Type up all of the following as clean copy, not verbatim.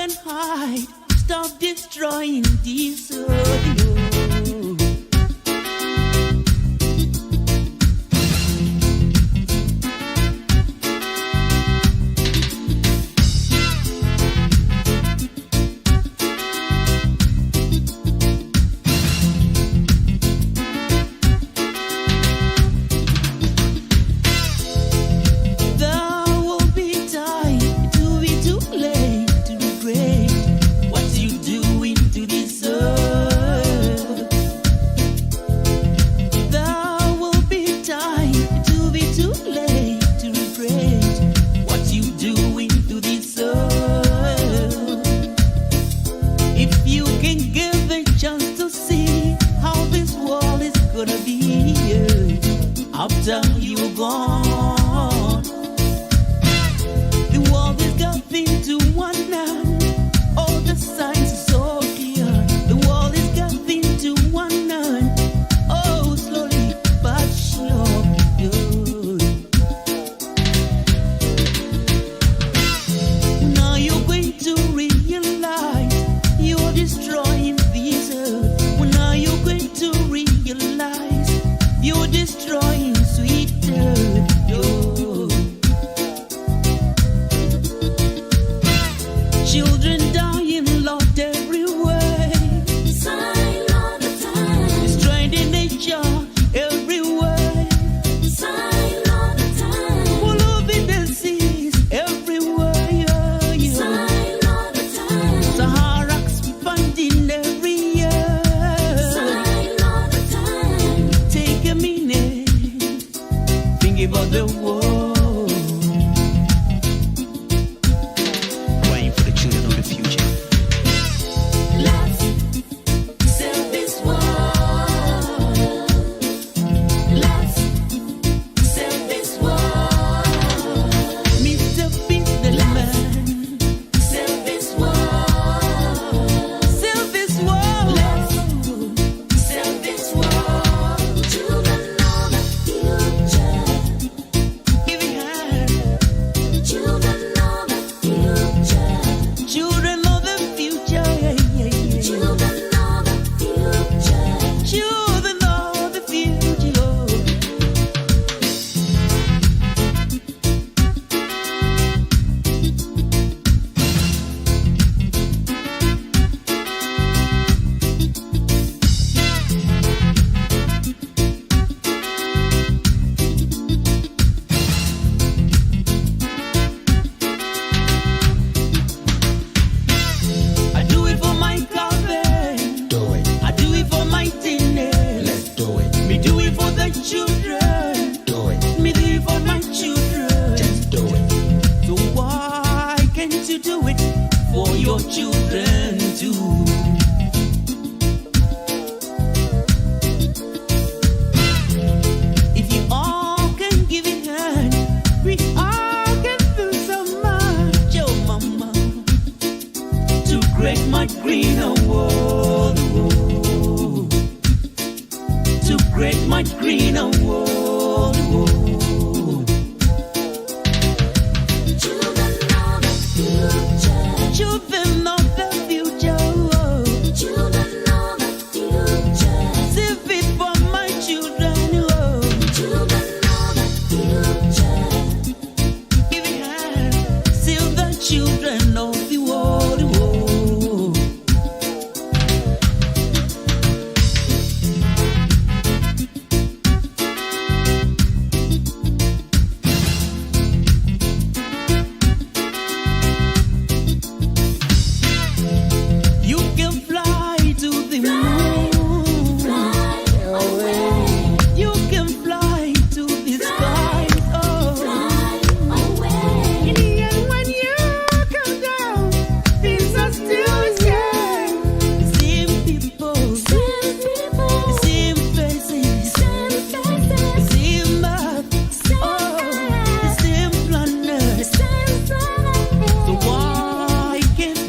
and hide. Stop destroying this earth.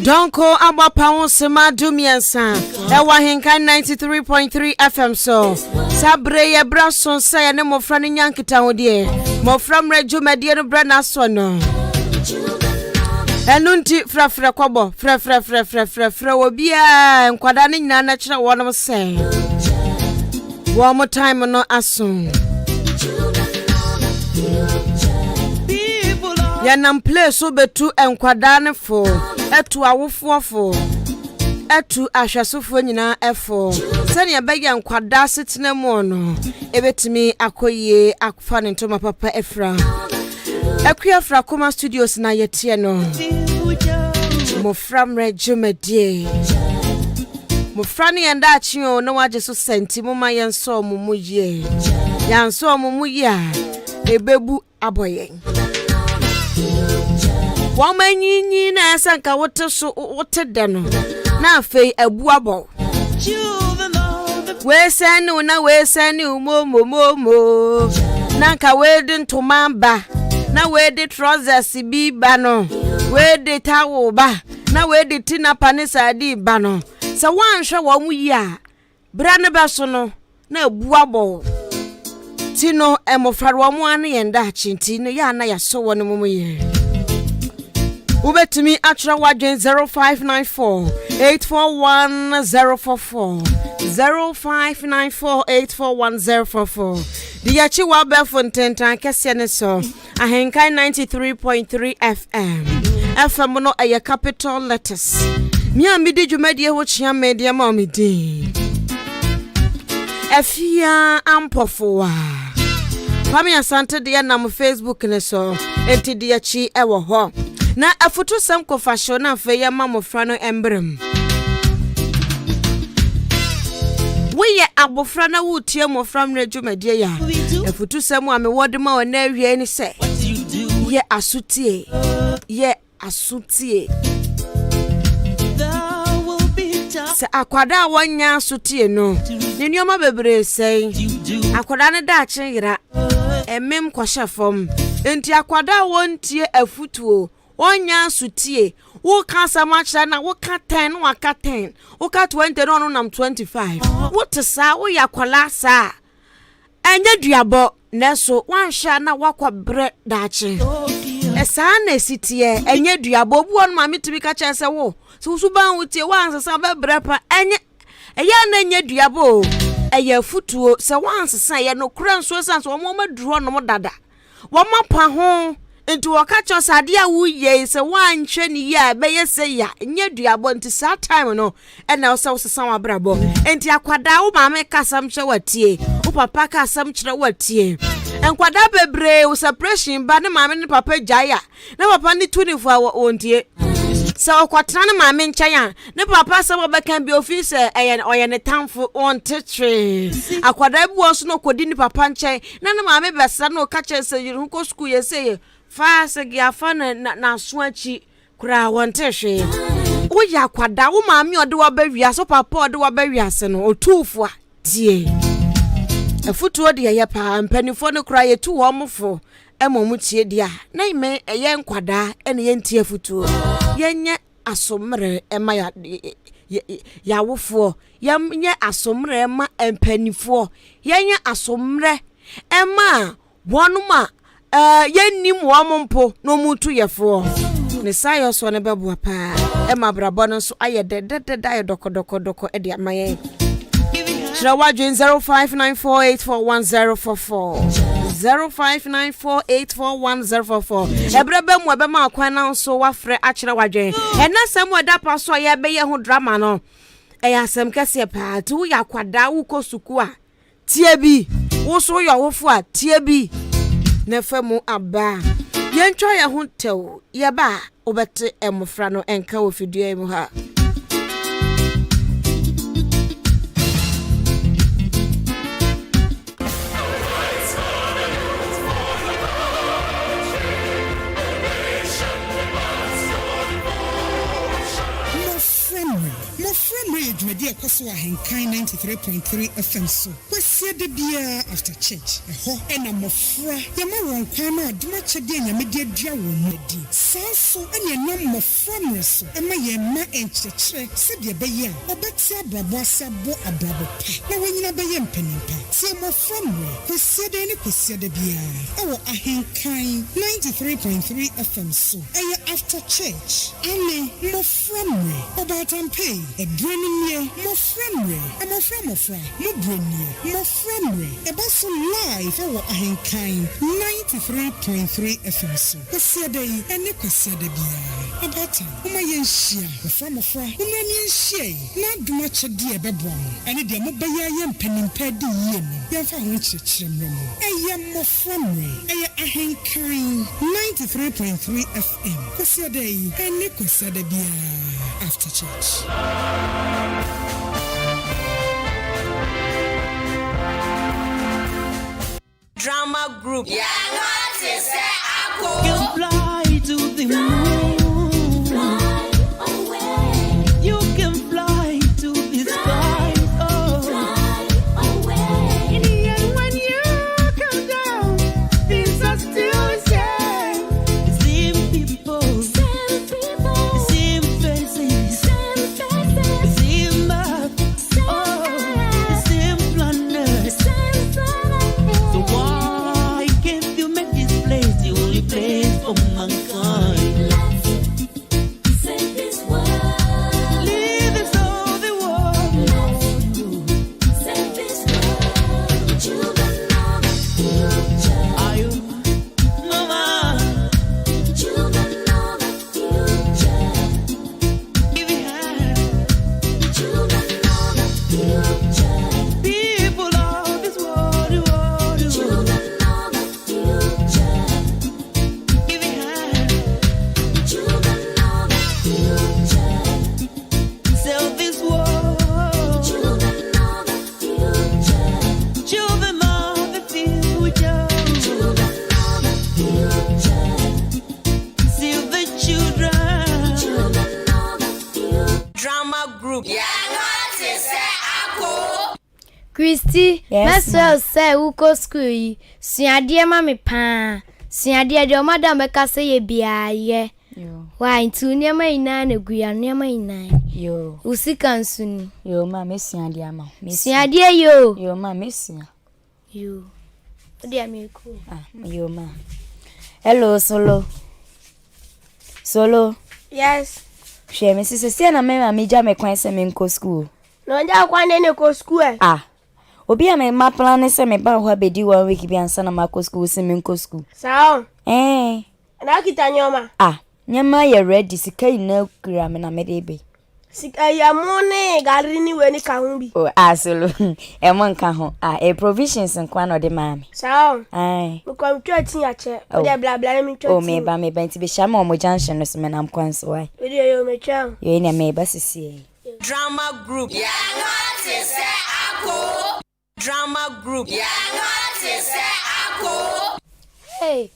Donko aba pawo sema dumiansa ewa Ahenkan 93.3 FM so sabre ye braso sa ya ne Mmofra ne nyankita ho de Mmofra Mmere dwumade no bra na so no Enunti frafra kwabo frafra obia nkwada ne nyina na kire wonom say one more time no asun ya nam place obetu enkwada ne fo etu awofo fo etu ahwasofo nyina efo sane ya bege nkwada setena mu no ebetimi akoye akfa ne ntoma papa efra Afia Ampofowaaa Studios na yetie no Mmofra Mmere jumedie Mmofra ne yenda achi o na waje so senti moma yenso omumu ye yanso omumu ya ebebu aboyen Wamanyinyi na asanka wote so wote de no na afei abu abo we sani umomo nanka we din tomamba na we de trousers bi ba no we de tawo ba na we de tinapa ne sadi ba no se wanhwe wo mu yi a bra ne ba so no na abuabo tino Mmofra wo mu ane yenda achinti no ya na ya so wo ne mu ye ubetumi atra wadwen 0594 841044 0594 841044 Diyachi wa befontentan kese ne so Ahenkan 93.3 FM FM no aye capital letters mi amidi dwumadie ho chia media ma omidi Afia Ampofowaaa Pami asante de na mo Facebook ne so enti diyachi ewo ho na afutu sam ko fashion na fe ya Mmofra no embrem Weye abofra na wutie Mmofra Mmere dwumadie ya afutu sam a me wode ma ona awie ni se ye asutie se akwada wanya asutie no ne nioma bebre sei akwada ne da achen yira emem kwashafom enti akwada wontie afutuo wanya asutie wo ka samachra na wo ka 10 waka 10 wo ka 20 no nam 25 wo tesa wo yakwala sa anya duabo neso wansha na wakwa bre dache esa na sitie anya duabo bu on ma mitimi ka chese wo so suban wutie wansesa be bre pa anya eya na anya duabo eya futuo se wansesa ye no kura nso sanso wo ma duro no dada wo ma pa ho enti wakacho sade a wuye se wanhwe ni ya be yese ya nya duabo nti sa time no na osesa wa brabo enti akwada wo ma me kasam hwe watie wo papa kasam kire watie enkwada bebre wo separation ba ne ma me ne papa jaya ne papa ni 24 ontie so okwatra ne ma me nchaya ne papa se wo bekan bi office oye ne tamfo on tetre akwada bu oso no kodi ni papa nchai na ne ma me besa no ka che se yiru ko school ye se fa se gi afa na so achi kura wonte hwe wo ya kwada wo ma me ode wo ba wia so papa ode wo ba wia se no otufo a die afutuo de ye pa mpanifo no kura ye tu wo mfo emomutie dia na ime eye nkwada ene ye ntie afutuo yenye asomre ema ya wofo yenye asomre ema mpanifo yenye asomre ema wonuma yennim wo mpo no mutu yefo ne sayo so ne bebo pa ema brabo no so aye de doko e de amaye Shrawadwin 0594841044 0594841044 Ebrebe mu ebema akwan na so wafre akire wadwen ena sam oda pa so ya be ye ho drama no asem kese pa tu ya kwada wu kosuku a tie bi wo so yo wofo a tie bi na famu aba yentwa ya ho tew ye ba obete Mmofra no enka wo fidua mu ha Mmofra Mmere dwumadi ekoso Ahenkan 93.3 FM so. Kwasie de bia after church ho ena Mmofra yama won kwan na adoma chede nya mede adua wo madi sanso ene na Mmofra Mmere so ema ye ma enchechire se de be ye obeti abrabo asabo abrabo pa na wonyina be ye mpanimpa se Mmofra Mmere kwesiede ne kwesiede bia ewo Ahenkan 93.3 FM so eye after church ane Mmofra Mmere obatampe edrenimie Mmofra Mmere Mmofra Mubrenie Mmofra Mmere ebaso live ewo Ahenkan 93.3 FM so kwesiede ene kwesiede bia abata uma yenhia Mmofra umani yenhia na adoma chede ebebo ene de mo baya ye mpanimpa di yie no yemfa ho chechire mremo eye Mmofra Mmere eye Ahenkan 93.3 FM kwesiede ene kwesiede bia after church. Drama group. Yeah, what is that? You fly to the moon. Fly away. You can fly to the sky. Oh, fly away. In the end, when you come down, things are still the same. The same people, the same faces, the same map. Oh, the same planet. So why can't you make this place the only place for mankind? Let's save this world. Leave this all the world. Let's save this world. Children of the future. Are you, Mama? Children of the future. Give it hand. Children of the future. People of this world. Children of the future. Give it hand. Children of the future. Sell this world. Children of the future. Children of the future. Children of the future. Save the children. Children of the future. Drama group. Yeah, what is that? Christy, yes, let's say who go school. Siadia mami pa. Siadia de madam beka say ye bia ye. Yo. Why into near my nine a guya near my nine. Yo. Usikan soon. Yo, ma, miss Siadia, ma. Siadia yo. Yo, ma, miss You. Dear me cool. Ah, yo, ma. Hello, Solo. Solo. Yes. She, Mrs. Siena, me jam a kwan se me nko school. No, that one any go school. Ah. Obi am ma plan se me ba ho abedi 1 week bi ansa na ma school se me nko school. Sao. Na kita nyoma. Ah, nyama ye ready sika ina kura me na me de be. Sika ya mone gari ni we ni ka ho bi. Oh, Solo. E mo nka ho. Ah, provisions nkwa no de ma me. Sao. Ai. Me kwa mtwa tin ya che. O de bla bla me mtwa tin. Oh, me ba nti be sha ma mo junction no se me na mkwan so wai. We de yo me twa. Yo ina me ba sisi. Drama group. Yeah, what is that? Drama group. Yeah, what is that? Hey.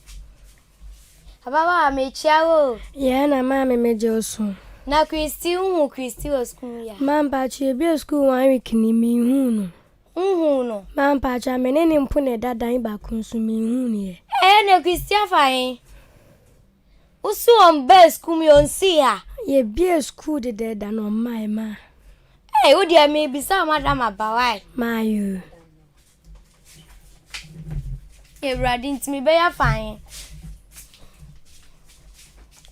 Ababa me chiawo. Yeah, na mama me joso. Na Christy was school ya. Mamba chi be school 1 week ni mi hu no. No. Mamba cha me ne mpune dadan ba kunsu mi hu ni. Na Christy afain. Usu on best school mi on see ya. Ye be school de da no mai ma. Hey, wo dia me bisa madam abawai. Mayu. Ye bradi ntimi be ya fain.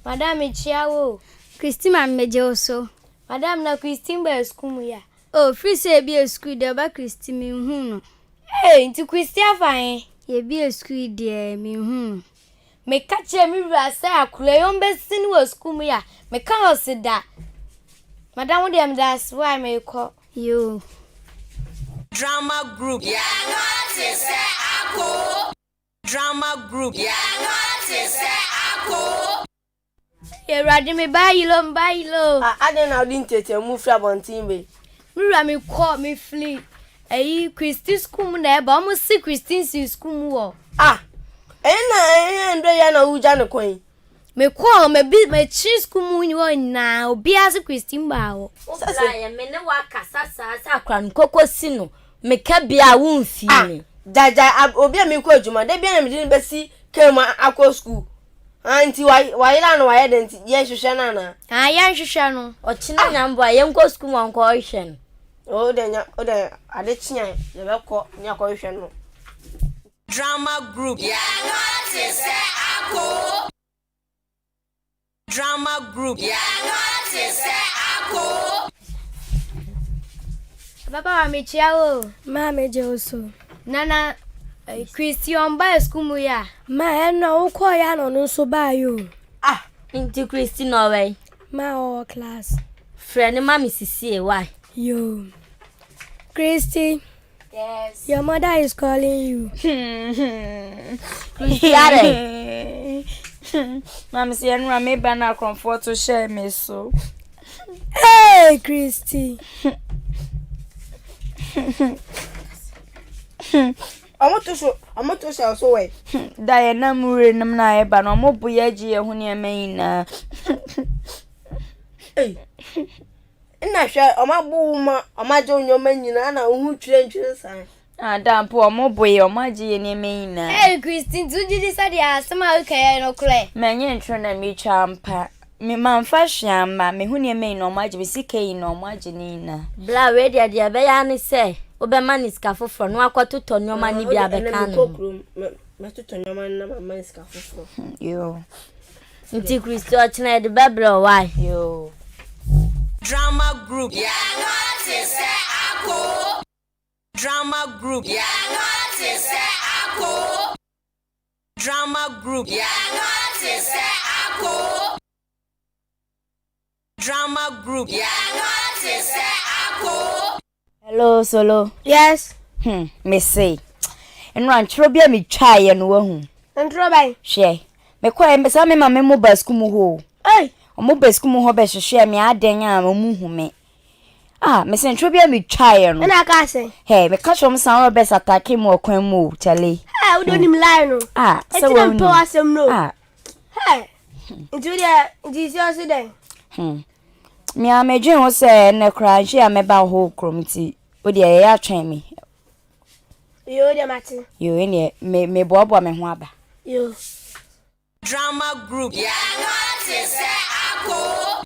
Madam Chiawo. Christina mejoso. Madam na Christine be school ya. Oh, free say be school de ba Christy mi hu no. Hey, nti Christy afain. Ye be school de mi hu. Me kache mi ra say akule yon be sin wo school ya. Me kan o sida. Madam dem that's why me call you. Drama group. Yeah, what is that? Drama group. Yeah, what is that? Ye radi me bayilo. I don't know didn't tete Mmofra Mmere. Me ra me call me flee. Christy school na e ba mo si Christine si school wo. Ndo ya na uja no kwen. Me call me bi me chi school mu ni wo na obi as Christine ba wo. Sasa ya me ne wa kasa sa akra nkoko si no. me ka bia wo mfi Jaja obi a me ko adwuma de bia na me din be si kema akọ school anti why na no why den ye hwehwe na na ya hwehwe no o china nyambo a yenko school won ko hwehwe o de ade chia ye be ko nya ko hwehwe no Drama group. Yeah, what is that? Ako. Drama group. Yeah, what is that? Ako. Papa wa mechia o. Ma meje oso. Nana Christian ba school mu ya. Ma eno ukọ ya no nso ba yo. Into Christy Norway. Ma o class. Friend mama sisi why? Yo. Christy. Yes. Your mother is calling you. Christy, Mama say enra me ba na comfort to share me so. Hey, Christy. I'm to show so way. Diana mure nam na e ba no mo boya ji e ho ne na. Hey. Ina hwe omabu ma omaje onyoma nyina na ohu twire san. Dampo mo boye omaje ne na. Hey Christine, do you decide ya sama okay no kle? Menye ntro na mi champa. Me manfa hwama me hu ne na omaje be sike na omaje ni na. bla we dia dia be ya ni say obema ni ska foforo no akototo nyoma ni bia be kan no. Me toto nyoma na mama ska foforo. Yo. Nti Christy o china de bebro why? Yo. Drama group. Yeah, what is that? Ako. Drama group. Yeah, what is that? Ako. Drama group. Yeah, what is that? Ako. Drama group. Yeah, what is that? Ako. Hello solo. Yes. Me say. Enra ntro bia me twae no wahu. Ntro bai. Hwe. Me kwa me sa me ma me mobile school mu ho. Hey. Omo basku mu ho be hwehwe me aden a mu hu me. Me se ntro bia me twae no. Na ka se. Hey, me ka chom san ro be satake mu okwan mu chale. Hey, we don't lie no. So we don't asem no. Hey. Into the Jesus then. Me a me dwen ho se ne kra hwe a me ba ho krom ti. O de ye atwen me. Yo de mate. Yo ene me boabo me ho aba. Yo. Drama group. Yeah, what is that? Ako.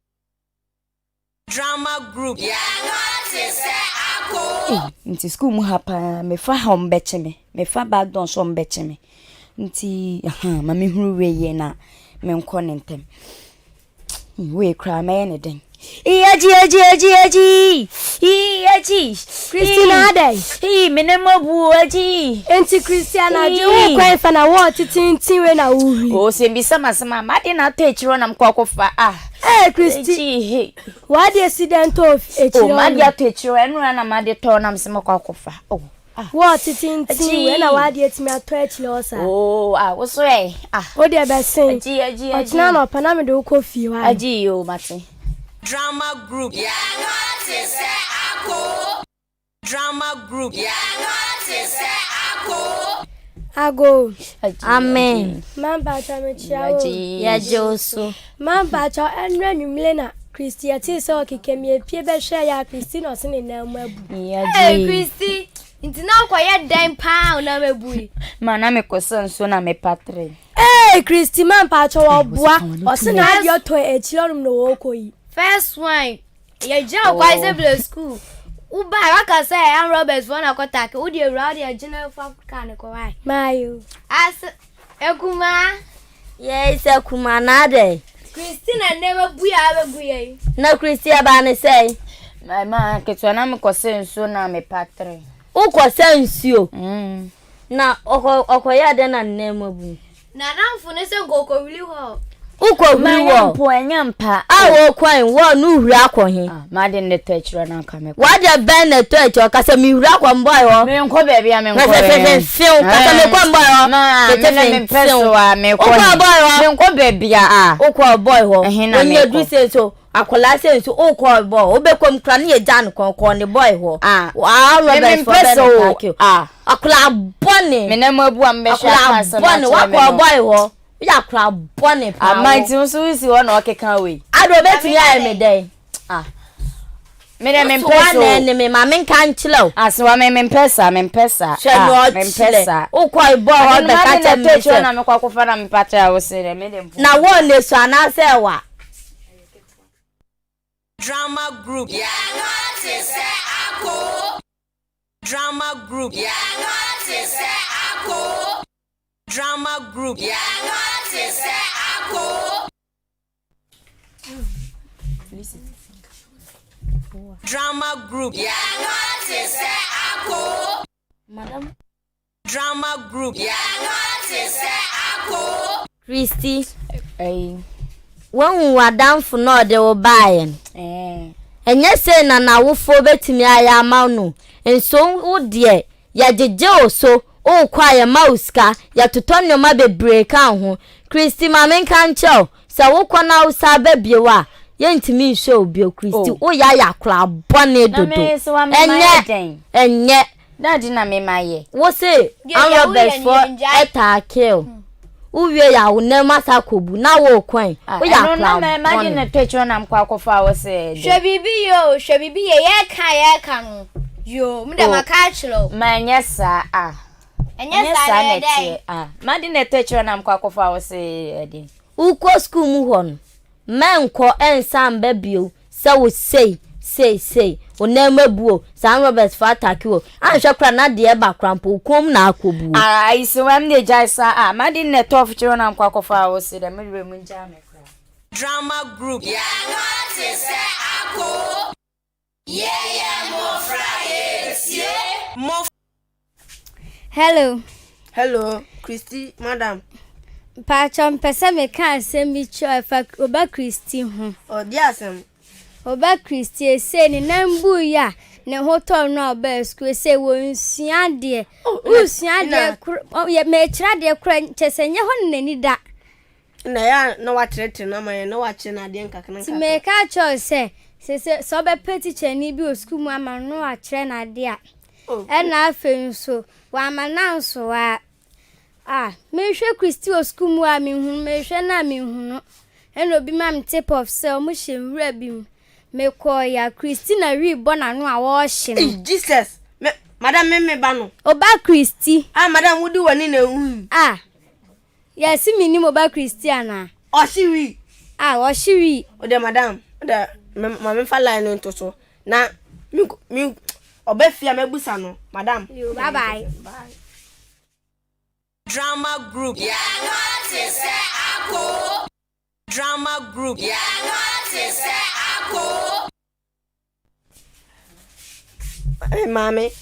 Drama group. Yeah, what is that? Ako. Nti school mu hapa me fa ha ombeche me. Me fa bag don so ombeche me. Nti ma me huru we ye na me nko ne ntem. We kra me ne den. Aji. Christina dey. Me ne mabu aji. Enti Christiana je wo kwan fa na wo titintin we na uri. O se bi sama ma de na to echiro na mkwakofa Hey Christy. Why the accident of echiro? O ma de to echiro enu na ma de to na msema kwakofa. What titintin we na why the etimi ato echiro sa. Wo so e. O de be sen. Aji. Otina no pa na me de ko fi wa. Aji yo mate. Drama group. Yeah, what is that? Ako. Drama group. Yeah, what is that? Ako. Ago. Amen. Mamba cha me chiao. Ya Joso. Mamba cha enra nwumle na Christy ati se okike me pie be hwe ya Christy no se ne na mabu. Hey Christy, nti na kwa ye dan pa na mabu. Ma na me kosan so na me patre. Hey Christy mamba cha wo boa. O se na dio to echiro no wo koyi. First one, ye ja kwa Isabel school. Uba waka say am Roberts for na kwatake. Udi ewra de general for Africa ne ko wai. Mayo. As ekuma. Yes, ekuma na de. Christina never buya abeguye. Na Christia ba ne say. My ma ketwa na me kosan so na me patre. Ukọ sensuo. Na okoya de na nemabu. Na namfo ne se ngoko wili ho. Ukọ wiwo. Po enyampa. Awo kwan wo nu huri akọhin. Ma de ne to echiro na nka me. Wa de ben ne to echiro kasa mi huri akọ boy ho. Me nko be bia me nko. Fefefefeu kasa me kwa boy ho. Me peso a me ko. Ukọ boy ho. Me nko be bia Ukọ boy ho. Onye du se so akola se so ukọ boy. Obekom kra ne ye jan kon ne boy ho. Wa Robert for ben. Akola bone. Me na mabu am be sha asa na. Bone wa ko boy ho. Ya kra bone pa. Mighty so isi wo na okeka we. Ado betimi aye me dey. me peso me mama kan chilo aso me pesa me pesa o kwai bo ho be ka cha me che na me kwakofa na me patra wo se me dem na wo ne so ana se wa drama group ya what is ako drama group ya what is ako drama group ya what is ako drama group ya what is ako madam drama group ya what is ako Christy When wadamfo no de wo bae enye se na wofo betimi aya ma no enso wo de ya jeje oso o kwa ya mauska ya totonyo ma bebre kan ho Christy mamen kan cheo se wo kwa na usa babiewa ye ntimi nhwe obi Christy o ya kra bone dodo enye daddy na me maye wo se our best for attack uwe ya unema sakobu na wo kwan wo ya kra no na me na techo na mkwa kofa wo se hwebibi ye ka no yo mde maka chiro manyesa enyesa neti madi na techo na mkwa kofa wo se edi uko school mu hon menko ensam babio se wo say onema buo San Robert fataki wo anhwe kra na de ba krampo kom na akobu isi wam ne jaisa madi ne tof chiro na mkwa kofa wo se de medwe mu nja me kra drama group ya what is ako yeah Mmofra Mmere hello Christy madam Pachon pese me kan sembi cho efa oba Christy ho odiasem oba Christy se ni nambu ya ne hoto no oba school se wo nsua de ye me kira de kura chesenye ho nani da na ya no wa trete no ma no wa che na de nkakana ti me ka cho se so be peti cheni bi o school mu ama no wa kire na de a na afenso wa amananso wa mehwe Christy o school mu a mehunu mehwe na mehunu eno bi mam tip of sell mu hwemwura bi me call ya Christy na wi bona no a wo hye Jesus madam me ba no oba Christy madam wudi wani na hu yes mini oba Christy ana o shiwi o shiwi o de madam da me fa line no to na mi obefia mebusa no madam bye bye drama group ya what is ako drama group ya what is ako mame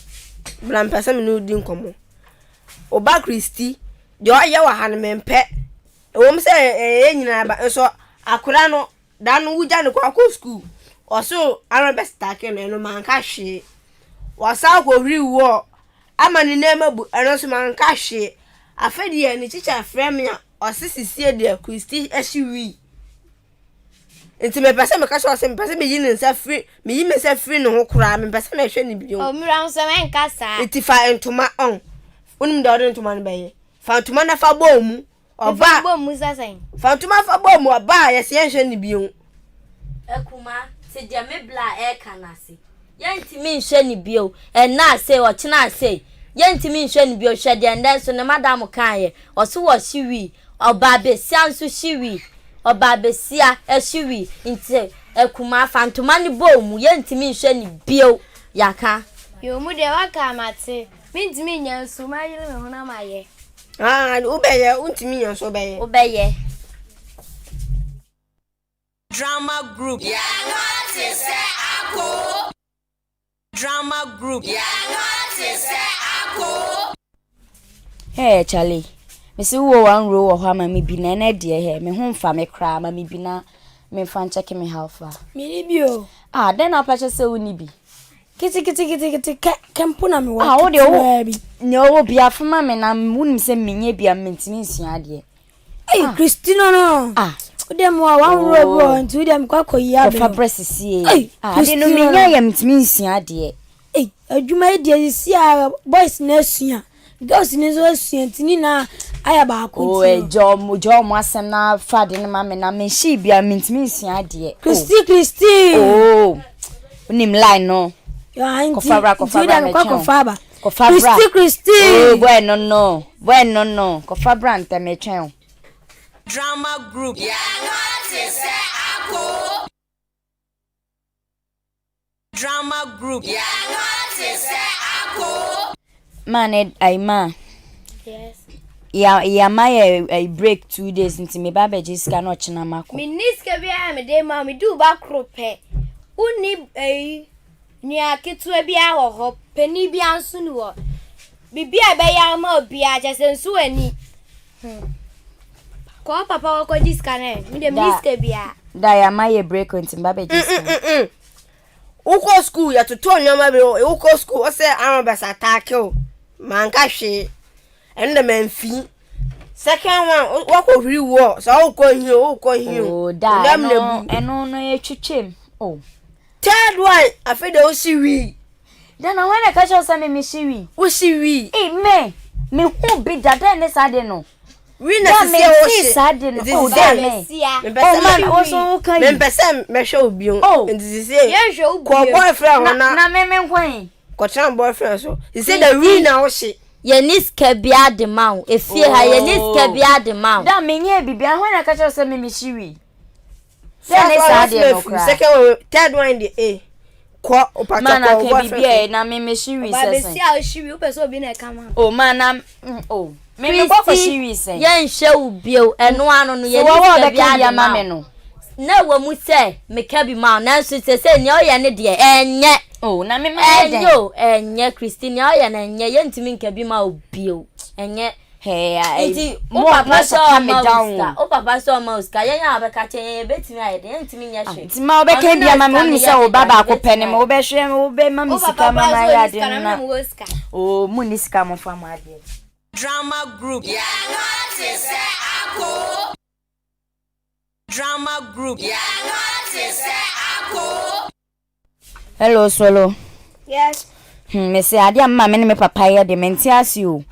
blam pesa me no di nkomo oba Christy de o ye wa han mempe wo mse nyina ba so akura no da no wuja ne kwa school o so aron best take no man ka hwe wasa ko hri wo amani na mabu eno so man ka hwe afedi ni teacher frame ya osisisie de Christy ehwi enti me pese me ka so se me pese me yi ne nsa free me yi me se free no ho kura me pese na hwe ni bio o mira nso men kasa enti fa entoma on unim de order entoma no beye fa entoma na fa bomu oba bomu sasen fa entoma fa bomu oba yes ye hwe ni bio ekuma se dia me bla e kanase yenti mi hwe ni bio na se o china se yenti mi hwe ni bio hwe de ndan so ne madam kan ye o so wo shiwi oba be sianso shiwi oba be sia shiwi nti ekuma fantoma ni bomu yenti mi hwe ni bio yaka yo mu de waka mate minti mi nyanso ma yele me hona maye ubeye untimi nyanso beye ubeye drama group ya what is ako drama group ya what is ako Charlie me see wo one row wo ha ma me bi na na de he me ho mfa me kra ma me bi na me mfa check me halfa me ni bio then apache se woni bi kiti kempo na me wo wo de wo ne wo bi afama me na munim se menye bi amntimi nsua de Christy no dem wa one row bro nti dem kwakoyi fa bresisie de no menye ya mntimi nsua de adwuma de si a boys na sua girls ni so sua ntini na aya ba akoti jomo asem na fade ne ma me na me shi bia mintimi nsua de Christy Unim line no. Kofabra Christy. Oh, bueno no. Kofabra ante me chen. Drama group. Drama group. Man, I ma. Yes. Yeah, my break 2 days into me baba just cannot china mako. Me niska bia me de ma me do ba krope. Uni nia ketu bia wo ho pani bia nso ni wo. Bibia be ya ma obia jese nso ani. Ko papa wo ko diska ne. Me de niska bia. Da ya my break into baba just. Uko school ya tuto nyoma be uko school o se arabas attack o. Man ka hwe. And the man fee. Second one, what could we war? So I'll call you, Oh, da, no, you chim. Oh, third one, I feel the OCV. Then I want to catch us some Missy. OCV. Eh, me who be that then this I don't know. We never say sadden. Oh, damn. Oh, man, also, okay. Members, me show you. Oh, and this is yeah, show boyfriend. Na me queen. Coach boyfriend. So he said the we now she. Yeniska bia de maw efie ha yeniska bia de maw da menye bibia ho na ka cho se me shiri then second one third one the a ko opata ko bibia na me shiri se ba be si a shiri o person obi na kama oh man oh me go for shiri se yen hwe ubio eno ano no yeniska bia de maw no na wo mu se me ka bi maw na so se ne o ye ne de enye. Oh, na me enye Christine oya na enye yentimi nka bi ma obio enye hey mo papa so me down o papa so ma uska yenya abeka chen betimi ayede yentimi nya hwe ti ma obeka bia ma me se o baba akopene me obehwe me obe ma misika ma ma ya de na oh mu ni sika mo fa ma ade drama group drama group hello solo. Yes. Me say ade amma me me papa ya de menti ase o.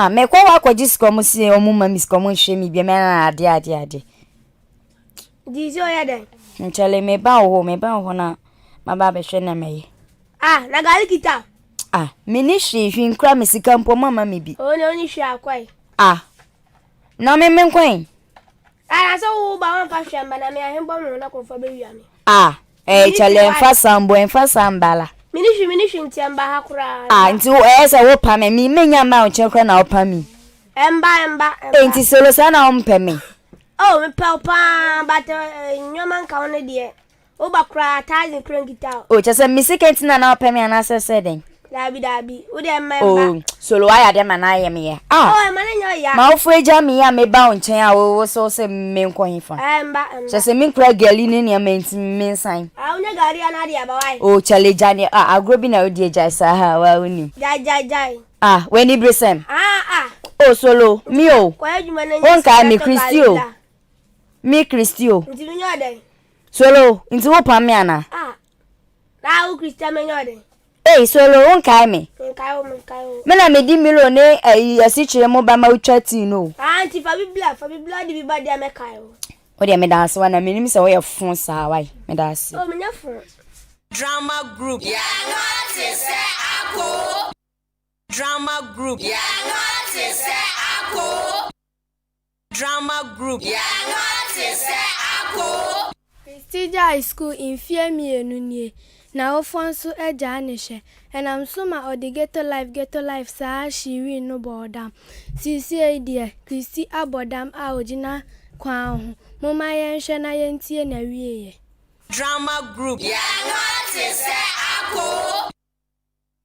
Me kwa wa kwaji skom si o mu ma mi skom hwe mi bia me na ade. Dizi o ya den. Nchale me ba ho na ma ba be hwe na me. Na gali kita. Me ni hwe nkra me sika mpo mama me bi. O ne oni hwe akwai. Na me nkwan. Na so wo ba wan fa hwe mba na me ahembo no na konfa be wi ame. Chale enfa sambala. Minishi ntiamba hakura. Nti esa wo pa me menya ma onchekra na opa mi. Emba. Nti solo sana ompe me. Oh, me pa but nyoma nka won de. O ba kra tazi krangita. Chese misikenti na opa me ana sese den. Dabi. O de emba. Oh, solo aya de na ye me. Manenya ya. Ma ofu eja me ya me ba onchen a wo so se me nkohifa. Emba. Chese me kra gali ni ne amenti me nsan. Unya gari ana de aba wai. Chale jani agrobi na odi eja sa ha wa uni. Jai. Weni bresem. Solo mi o. Kwa ejuma na wonka me Christio. Me Christio. Nti nyo de. Solo, nti wo pa me ana. Na wo Christian me nyo de. Solo wonka me. Nkayo. Me na me di milo ne asichire mo ba ma utwati no. Nti fa biblia di biba dia me kayo. O de me da so na me nim se wo ye fon sa wai. Me da se. Me nya fon. Drama group drama group drama group Prestige High School in Fiamienu nie na ofonso eja anishe enam so ma odi ghetto life sa shiri no bodam sisi idea Christy abodam a ogina kwa ho moma yenhwe na yentie na wieye drama group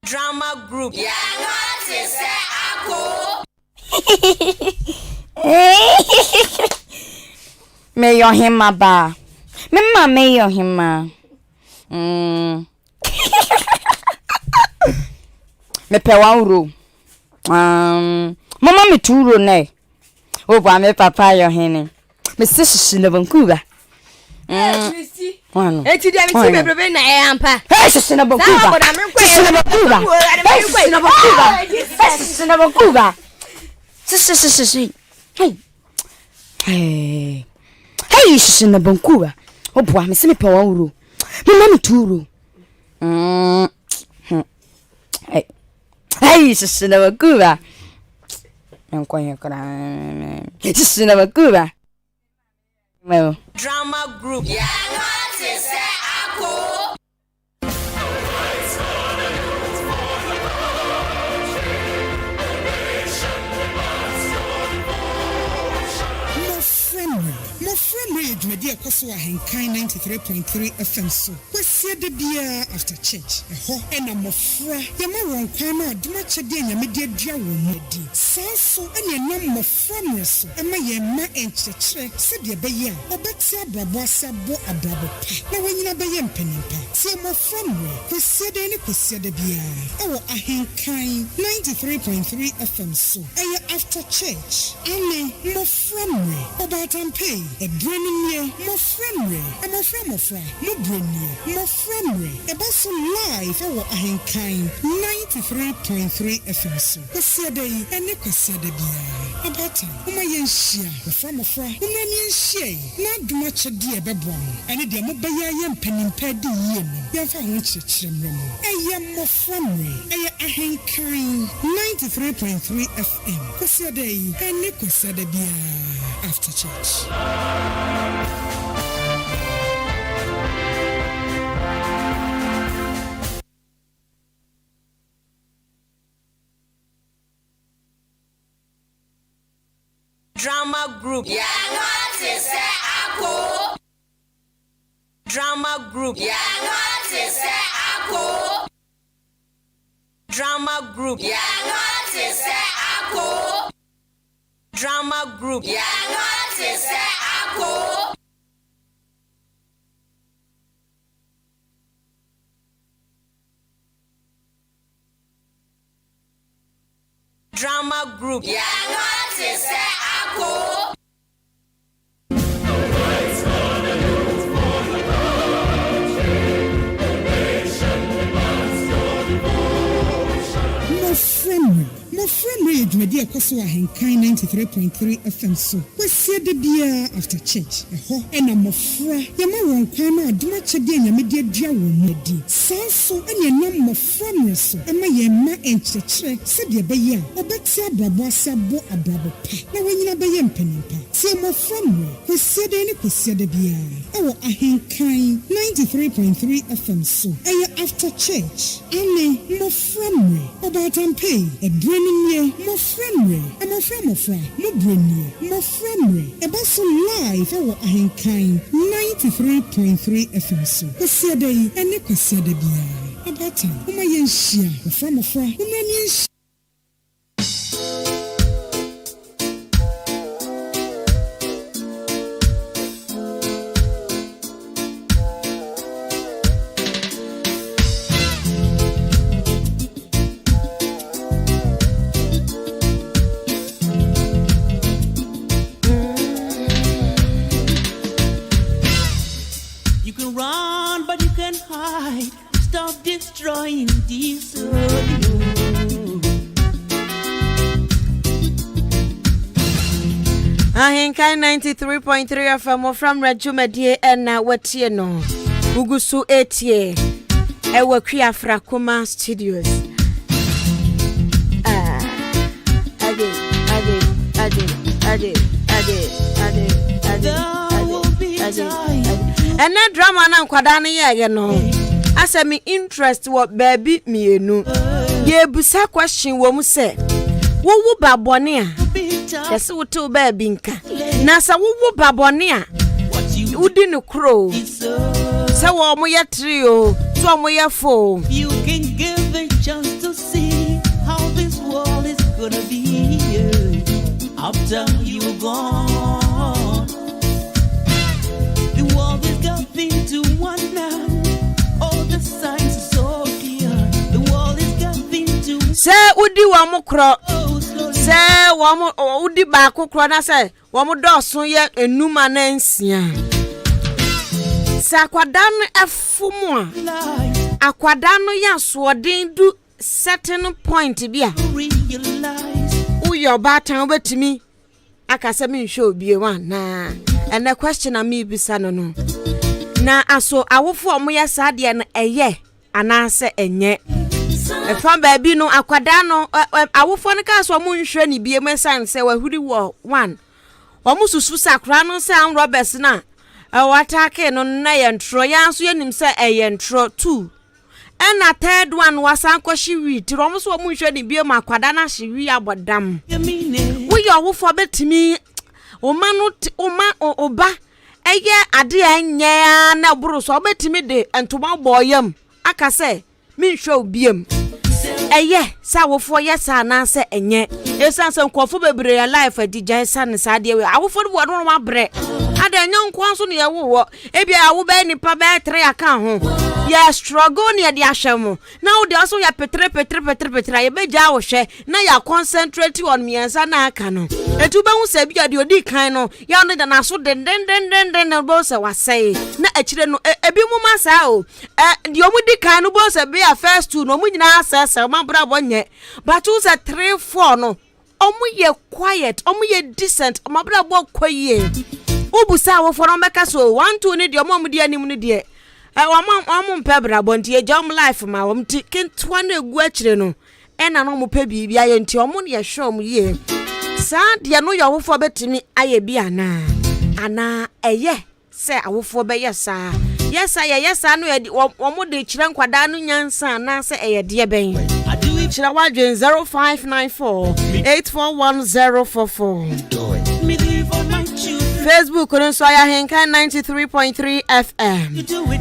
drama group me yo him ba me ma me yo him me pe wa uro mama me turo ne o ba me papa yo hene me sisi na Vancouver eti dia mi ti bebe na e ampa sisi na Vancouver sisi hey sisi na Vancouver o bo me se me pe wa uro me ma me turo Hey, sister never good. I'm going to sister never good. Well, Drama group. Yeah, what is that? Mmofra Mmere dwumadi akoso Ahenkan 93.3 FM so. Kwasia de bia after church. Eho ena mmofra yama won kwan na adoma chede nyamede adua wo madi. Sanso ene na Mmofra Mmere so. Ema ye ma enchechre se de beye a obeti abrabo asabo abrabo pa. Na wanyina beye mpanimpa. Se Mmofra Mmere kwasia de bia. Ewo Ahenkan 93.3 FM so. Eye after church. Ane Mmofra Mmere obatampe Edrenye, Mmofra Mmere, Mmofra, Mubrenye, Mmofra Mmere, Ebaso live for Ahenkan 93.3 FM so. Kwasia day, ene kwasia de bia. Abata, uma yenshia, Mmofra, uma yenshia, na adoma chede ebebon. Ene de mobaya yempanimpa de yie no. Yemfa ho chechirem no. Eye Mmofra Mmere, eye Ahenkan 93.3 FM. Kwasia day, ene kwasia de bia. After church. Drama group. Yeah, what is that? Drama group. Yeah, what is that? Drama group. Yeah, what is that? Drama group. Yeah, what is that? Drama group. Yeah, what is that? Mmofra Mmere dwumadi akoso Ahenkan 93.3 FM so. Kwasia de bia after church. Eho ena mmofra yama won kwan na adoma chede nyamede adua wo madi. Sanso ene na Mmofra Mmere so. Ema ye ma enchechre se de beye a obeti abrabo asabo abrabo pa. Na wanyina beye mpanimpa. Se Mmofra Mmere kwasia de bia. Ewo Ahenkan 93.3 FM so. Eye after church. Ane Mmofra Mmere obatampe Edrenye Mmofra Mmere, Mubrenye, Mmofra Mmere, Ebaso live for Ahenkan 93.3 FM so. Kwasia day, ene kwasia de bia. Abata, uma yenshia, Mmofra, uma yenshia. Stop destroying this world. Ahenkan 93.3 FM from Rajumedie and Watie no. Ugusu etie. Ewa Afia Kuma Studios. And that drama na nkwadane ye no. Asa me interest what baby mienu. Ye busa question wo mu se. Wo babone a. Yes wo to baby nka. Na sa wo babone a. Udi no crow. Se wo mo ye trio, so mo ye fo. You can give a chance to see how this world is gonna be after you gone. The world is getting to one now. The signs are so clear. The world is getting to. Say udi wa mo kro. Say wa mo udi ba ko kro na say wa mo dosun ye enuma na nsia. Say akwada no efumu a. Akwada no ya so den du certain point bia. Uyo batan obetimi akase me nhwe obi wan na. And the question am me bisa no. Na aso awofo omo ya saade na eye anaasɛ enye from baby no akwada no awofo no ka so mo nhwe ni bie mesan sɛ wahuri wo one omo susu sakra no sɛ am robbers na watake no na yentro ya so yenim sɛ eyentro two ena third one wasan kwashi wi ti omo so mo nhwe ni bie ma akwada na hye wi abodam wo ye awofo betimi oma no oba eye ade anya na buru so betimi de entoma boyam aka sɛ mi nhwe obiem eye sa awofo yesa na sɛ enye esan sɛ nkofo bebre ya life adigya esa ne sa de we awofo no wodo no mabre ada nya nko anso ne ye wo ebia awo ba nipa ba 3 aka ho ya struggle ne de ahwemo na wo de aso ya petre ye beja wo hwe na ya concentrate on miensa na aka no etu ba hu se bia de odi kan no ya no da na so den bo se wasai na akire no ebi mu masa o de omu di kan no bo se bia first two no mu nyina asese ma bra bo nye but who say 3 4 no omu ye quiet omu ye decent ma bra bo kwaye ubusa wo for no meka so 1 2 ne de omu de anim ne de omu mpe bra bo ntie jom life ma wom ti kentwa na egu akire no ena no mu pe bibia ye ntie omu ne ye hwe omu ye sa de no ye wo for betimi aye bi ana eye se awofo be yesa yesa no ye omu de kire nkwada no nyansa na se eye de ben Chira wadwen 0594-841-044 Facebook on so Ahenkan 93.3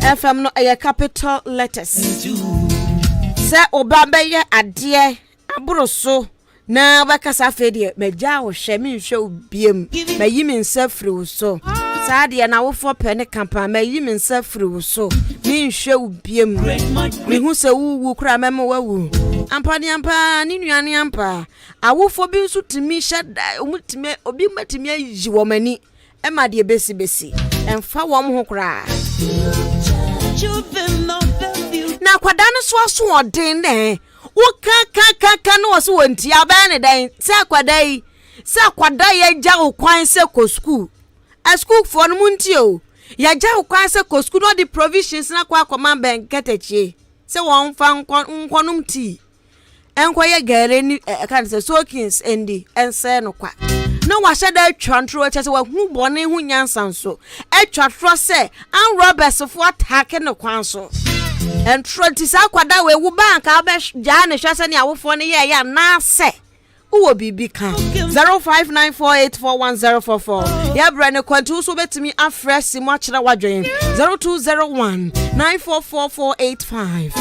FM no a capital letters se oba be ye ade aburo so na bakasa fedie meja wo hwe me nhwe obiem mayi me nsafri wo so saade na wo fo pene kampa mayi me nsafri wo so me nhwe obiem me hu se wu kura mem wawu ampa ni nuane ampa awofo bi nso timi hyada omutime obi matimi ayi wo mani ema de besi emfa wo mo kura na kwada no so odin ne wo ka no so wonti aba ne dan se kwada ye ja wo kwan se ko school a school for no munti o ya ja wo kwan se ko school no the provisions na kwa command bank ketachie se won fa nkonum ti enkoye gare ni kan se soakings endi ense no kwa no wa shada twantro chese wa hu bone hu nyansanso etwatro se an robbers fo attack no kwan so entro sa kwada we wu bank abe ja ne hwese ne awofo ne ye ya na se uwo bibi kan 0594841044 ya bra ne kwantu so betimi afresh mo akira wadwen 0201944485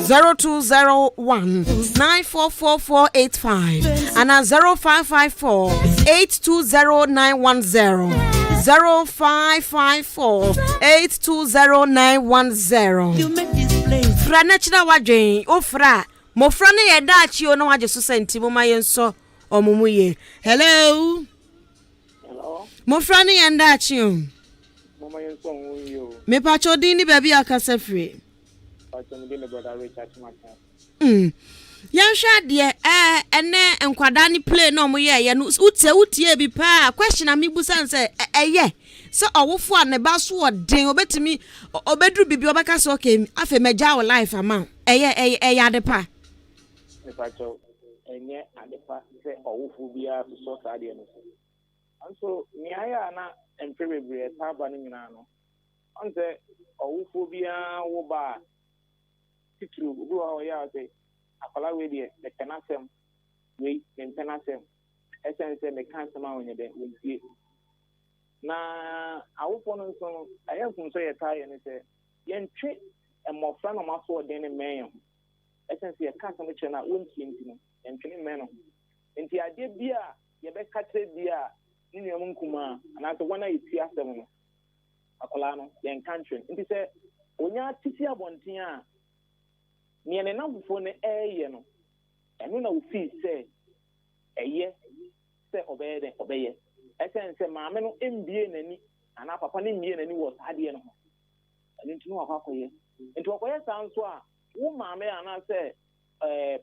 0201944485 and 0554820910 0554820910 fra na akira wadwen ofra Mmofra ne ye daachi o na waje so senti mo maye nso omumuye. Hello. Mmofra ne ye daachi o. Mo maye nso omumuye. Me pa chodin ni baby akasa free. Pa chodin ni brother Richard Mata. Yan hwa de ene enkwada ni play na omuye ye no utie bi pa question amibusan se eye so awofo a ne ba so odin obetimi obedru bibi obaka so okay afa meja wo life ama eye ade pa Pacho enye adepa se owufu bia so saade no so ni aya na emperebre taba no nyina no onse owufu bia wo ba titru obi wa ya se akwala we de tenasem we tenasem essence me kanse ma onye de wontie na awufo no so ayefun so ye taye ne se yentwe Mmofra no maso odin ne men essence ye kasa no chena wontie ntino entwe men no enti ade bia ye be katre bia ni nuam nkuma ana to wana yiti asem no akola no ye nkantwe enti se onya titi abonten a ne ne nabufo ne eye no eno na ofi se eye se obeye essence maame no mbie nani ana papa ne mbie nani wo saade no enti no akwakoye enti wakoye sanso a wo maame ana se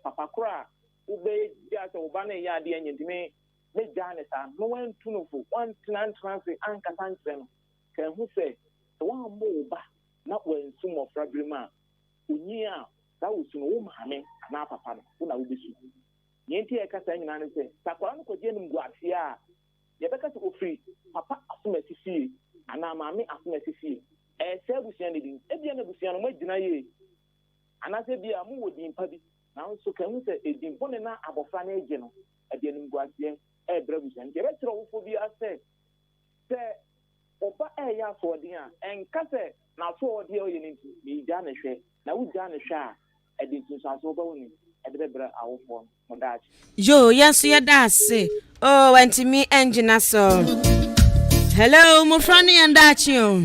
papa kura ube ja se oba na ya de anyentime me jane sa no wan tunofo wan transe anka santre no kan hu se so wan mo oba na wansu Mmofra Mmere onyi a that was no woman na papa no wo na wo besu yenti e kasa nyina ne se sakwara no koje nim guase a ye beka se ofri papa asomasi fie ana maame asomasi fie se abusia ne din ebia na abusia no magina ye ana se bia mu wodi mpa bi na so kan hu se edin bone na abofra na ege no e de nim guase e bra busia nke be tro wo fo bi ase se oba e ya so odin a enka se na so odin o ye ne nti mi ja na hwe na wo ja na hwe a e de tunsanso ba woni e de bra awofo no daach yo yes ya dase oh anti me engine so hello mo frani and daachio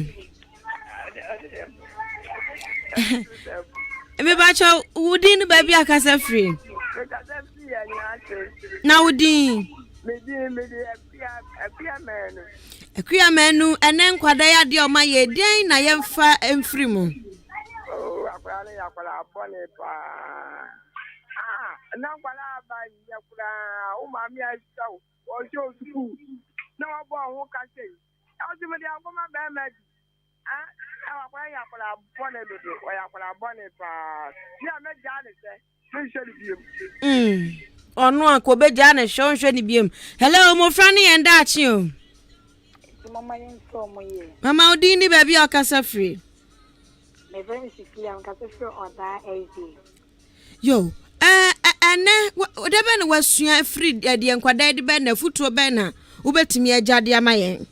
me bacho wudin ba bia kasa free na wudin me Afia menu enen kwada ya de o ma ye den na ye mfa emfiri mu oh akwala ya kwala bone pa na kwala ba ya kwala o ma mi asa o jo school na wa bo ho ka se o ti me de agbo ma ba ma akwala ya kwala bone dodo o ya kwala bone pa ya me ja ne se me sheri biem onu akobe ja ne hwe hwe ni biem hello mo frani en daachi o mama yen so mo ye mama odi ni baby okasa free me very sick am ka free on that easy yo ene odebe ne wasua free de nkwada de be na futuo be na ubetimi agade amayen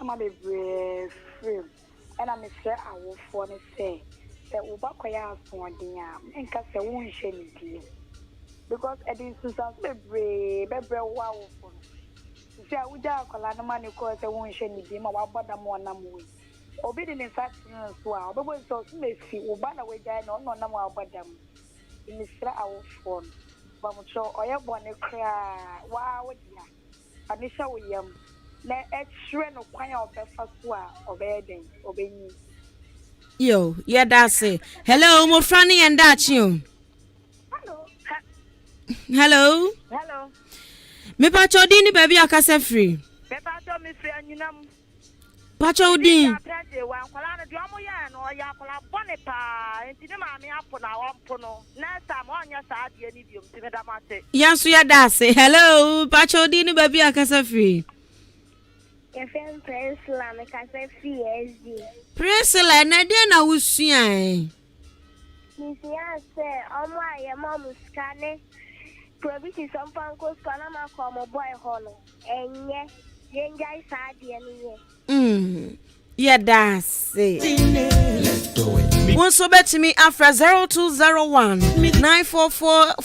ama be free and me say awo for ne say uba kwaya asondin a enka se won hwe ni die because it is success bebre wow for see uja akola no man ko se won hwe ni die ma wa boda mo na mo obi de ne factory so a obebo so me fi uba na weja na no na mo aboda mo ni sra awo for ba mo cho oye bone kra wa wodia anisha wo yam na extra no kwan a obefa so a obeden obenyi yo yeah that's it hello mo frani and dachi o hello me pacho din ni baby akasa free me pacho me free anyinam pacho din wa kwala na dio mo ya no ya kwala bone pa enti ne ma me apo na wompo no na sa mo anya sa ade ni biom ti me da mate yanso ya dase hello pacho din ni baby akasa free FM Priscilla me kasa free SD Priscilla na dia na wusua Misia se omo aye mamu skane provision sampanko skana ma ko mo boy hono enye yenjai saade ni yeah that's it so bet me after 0201 944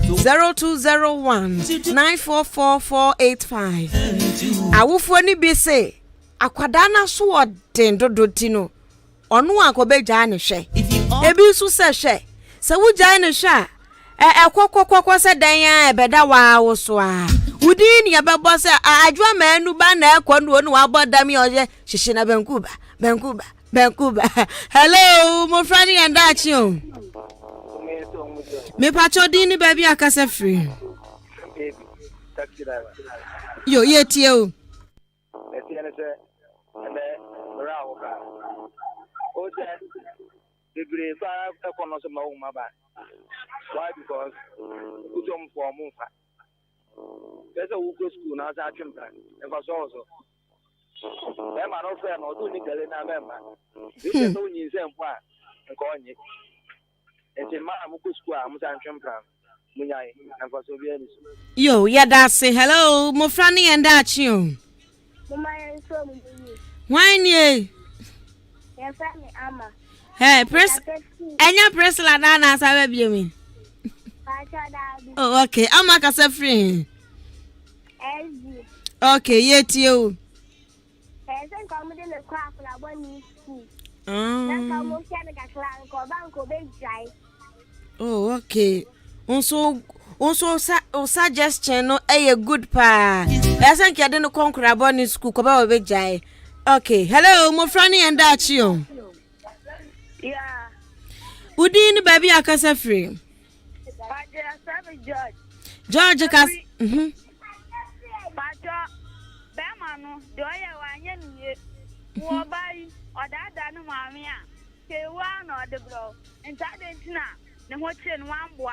0201 944 awufo ni bi se akwada na so odin dodoti no onu akobeja ne hwe ebi su se hwe se wuja ne hwe kokokokoko se dan ya ebeda wa wo so a udin ya bebo se adwa manu ba na ekonu onu wa bodam ye oje hihye na benkuba hello mo frani and dachi o me pacho din ni baby akasa free taxi driver yo yetie o etiene se ene rawo ka o se debre fa ekono so mawo maba why because utom for Mmofra there's a go school na za twempa e fa so e ma no fe no do ni gele na memba e so nyi se mpo a nko onye enti ma am go school a mo za twempa munyai na fa so bi ani yo yeah that's it hello mo frani and dachi o mama yen so mo why nie ya frani ama hey press enya press la na sa bia mi oh okay ama kasa free SD okay yetie o sen ko mo de le kwa kula boni school na ka mo sia me ka kla ko banko be jai oh okay also suggestion no a good pa esen ki ade no konkura boni school ko ba be jai okay hello mo frani and dachi o yeah udin baby akasa free George kas Pacho be manu do ye wa nye niye wo bai odada nu mami a one or the bro. And I didn't know. The watching one boy.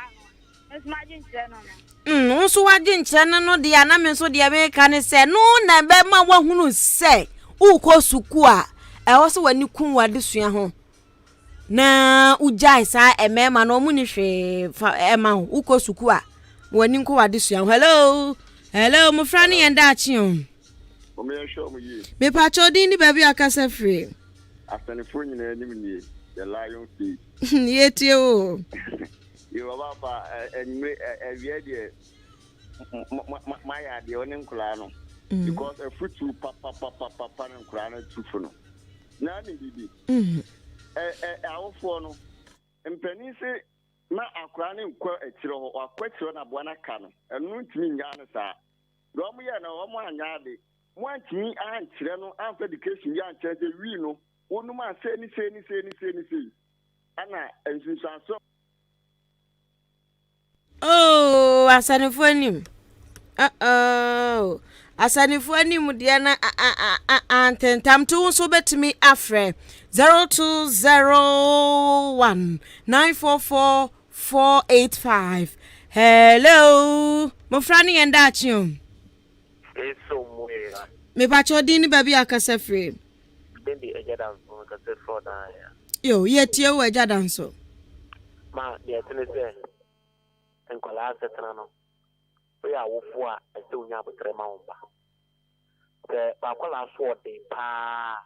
It's my channel. Nso wagye nkyerɛ no de na me nso de America ne sɛ no na be ma wahunu sɛ ukɔ suku a ɛwɔ sɛ wani kun wade sua ho na ujai sa emema no mu ni hwe ema ho ukɔ suku a wani nko wade sua ho. Hello Mmofra ne yenda achi o me show mu yi me pa chodin ni baby akasa free asanifo nyina anim ni the lion feed yetie o you baba enwe ewie de my idea on nkula no because a fruit papa nkula no tufu no na ni bibi awofo no mpani se ma akura ne nkwa atire ho akwatire na boa na ka no enu ntimi nya no sa do mo ye na wo mo anya de mo antimi ankyire no amfa education ya ankyire de wi no wonu ma se ni ana ensunsanso. Oh, asanifo anim. Asanifo anim de na antentam to so betimi afre 0201944485. Hello, Mmofra ne yenda achiom. Eso muera. Me pa chodin baby akasa free. Bendi ejadan so kase for na ya. Yo, yetie wo ejadan so. Ma de tene se enkola setena no. We awofo a ese onya abotre ma womba. Se ba kola so de pa.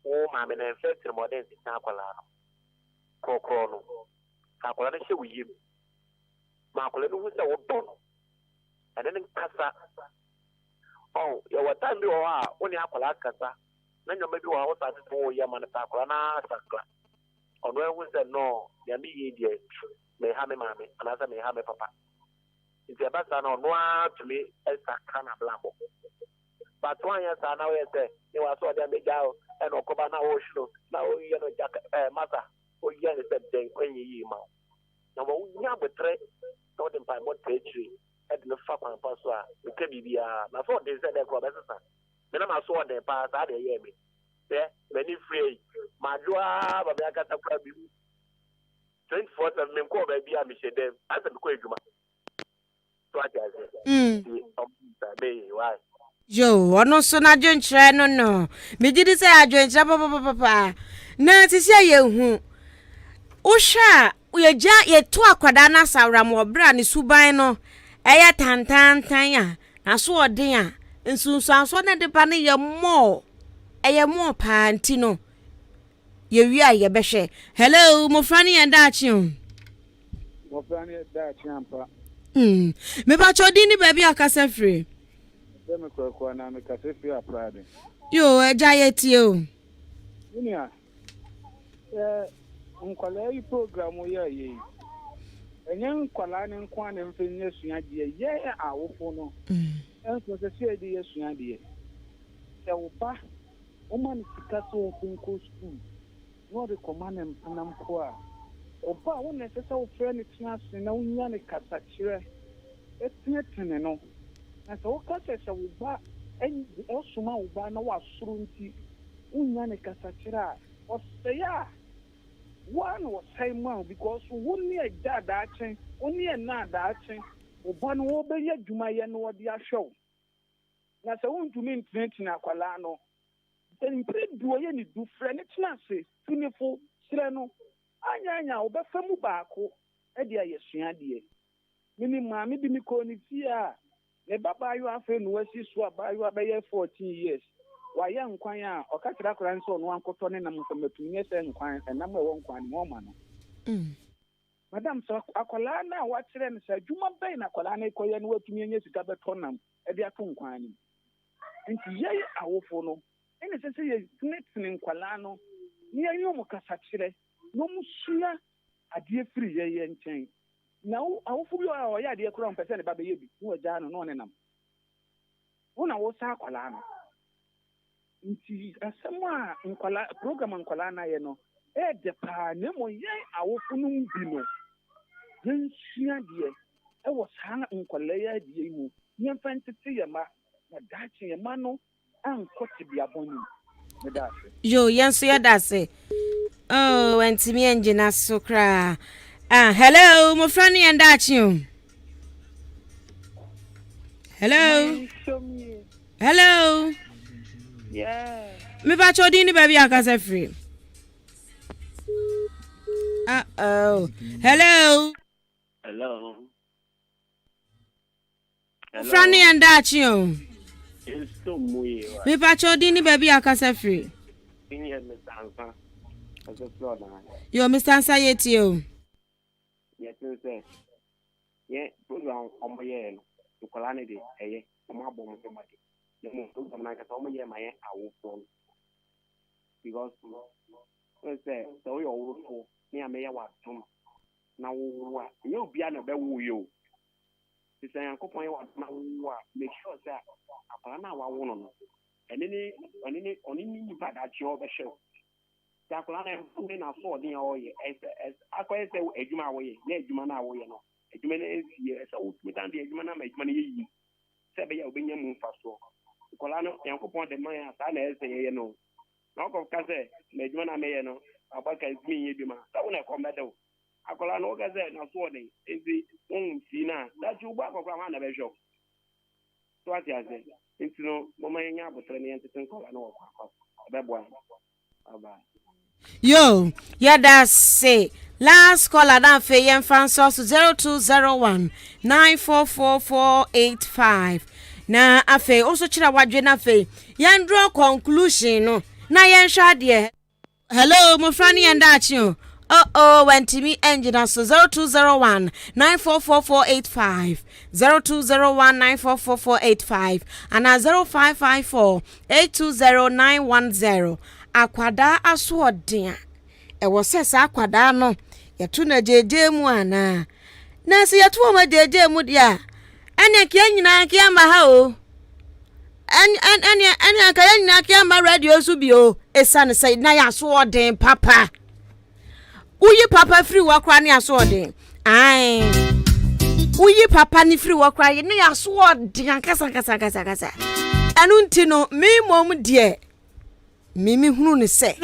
O ma me na infect modern ti na kola no. Kokro no. Ka kola de hye wuyim. Ma kola no hu se wo don. Ene ne kasa. Oh, ya watan bi o a oni akola kasa. Na nyoma bi wa wo sa to ya ma na ta kola na sakla. Ono ehu se no, ya mi ye die. Me ha me mame, anasa me ha me papa. Nti abasa na ono a tumi esa kana blambo. But one ya sa na we say, ni wa so de meja o, e no koba na o shiro, na o ye no jaka mata, o ye ne se den kwenye yi ma. Na wo nya betre, no de pa mo trechi, e de no fa kwan pa so a, e ke bibia, na so de se de ko be sesa. Me na ma so de pa sa de ye me. Many free, my joa, but I got a crab. 24/7 ko baby a me shedem asa me ko edwuma so ajaze why yo ono so na dwenkyerɛ no me gidi sɛ adwenkyerɛ papa na tisi ayehu uhwa ye to akwada na sawra mo bra ne suban no ɛyɛ tantantan a na so ɔden a nsunsuanso na de pa ne ye mo ɛyɛ mo pa anti no ye wi a ye behwe. Hello Mmofra ne yenda achiom. Mmofra ne da achiampa. Me ba chodin ni baby akasa free. Dem ko na me kasa free aprade. Yo eja yetie o. Unia nkwala yi program ye enye nkwala ne nkwa ne mfenye suade ye awofo no enso se se de ye suade se wo ba o man sika so funko school no de command and poa oba wo ne se wo frɛ ne tina se na wonya ne kasa kyerɛ etinetene no na se wo kasa se wo ba en osuma wo ba na wasoro nti wonya ne kasa kyerɛ a ɔsɛya one was say man because wonni a dada achen wonni a na da achen oba no wo be ya dwuma ye no wode ahwew na se wontumi ntenetena akwala no mpre duo ye ni du frɛ ne tena se tunifo sire no anya wo be famu baako e de ayesua de mini maame bi mi ko ni fi a ne baba yo afa no wasi so abayo abaye 14 years wa ya nkwan a okakira kora nso no ankoto ne nam nkomatunye se nkwan enam ewo nkwan mo ma no madam so akwala na wa kire ne sa dwuma bai na akwala na ikoye no watumi nya sika beto nam e de ato nkwan ni nti ye awofo no ene se se ye tinetine nkwala no ni ayo mo kasa kire no musua ade firi ye nchen na awofo bi o ya ade kora mpese ne baba ye bi wo ja no no ne nam wona wo sa akwala no nti asema nkwala program nkwala na ye no de pa ne mo ye awofo no bi no yensua de e wo sa nkwala ya de mu yemfa ntete ye ma na dachi ye ma no ankoti bia bonu me da se yo yenso ya da se Oh, and to me engine so cry. Hello, my friend and that you. Hello. Hello. Yeah. Me ba chodini baby akase free. Oh. Hello. Hello. Franny and that you. It's so muy. Me ba chodini baby akase free. In here, Mr. Ansa. As a floor now. Yo, Mr. Ansa yet you. Yes, sir. Yeah, program on my end. To Colanity, eh? I'm a bomb somebody. The most of them like a summer year, my I will phone. Because, let's say, so you're all for near me. I was home. Now, you'll be an about you. It's a couple of make sure that a plan our one. And any only bad at your show. Takulana putting a sword in our way as I quite say a Juma way, Jumana way, no. A Jumana is here, so without the Jumana make money. Sabe ya ubinya mfaso. Kolano yanko ponde maya sana ese ye no. Nako kaze me Jumana me no. Abaka izmi yeduma. Sauna komedo. Akolano kaze na sword ezi sina. That you back of Ramana bejo. So what you say? It's no mama nya botrani enten kolano kwa. Bebwa. Bye. Yo, yeah, that's it. Last caller down for Yen Francis 0201 9448485. Na afe also chira wadwe na fe. Yan draw conclusion no. Na yen shade. Hello, my friend and that you. When to me engine so 0201 9448485 0201 9448485 and 0554 820910. Akwada aswodin e wo sesa akwada no yetu na jeje mu ana na se yetu o ma jeje mu dia ene ke nyina ke ama ha o ene ka nyina ke ama radio su bi o esane sai na ya aswodin papa uyi papa free wakra ne aswodin ai uyi papa ni free wakra ne ya aswodin kasa anu ntino mi mom die Mimi hunu ne se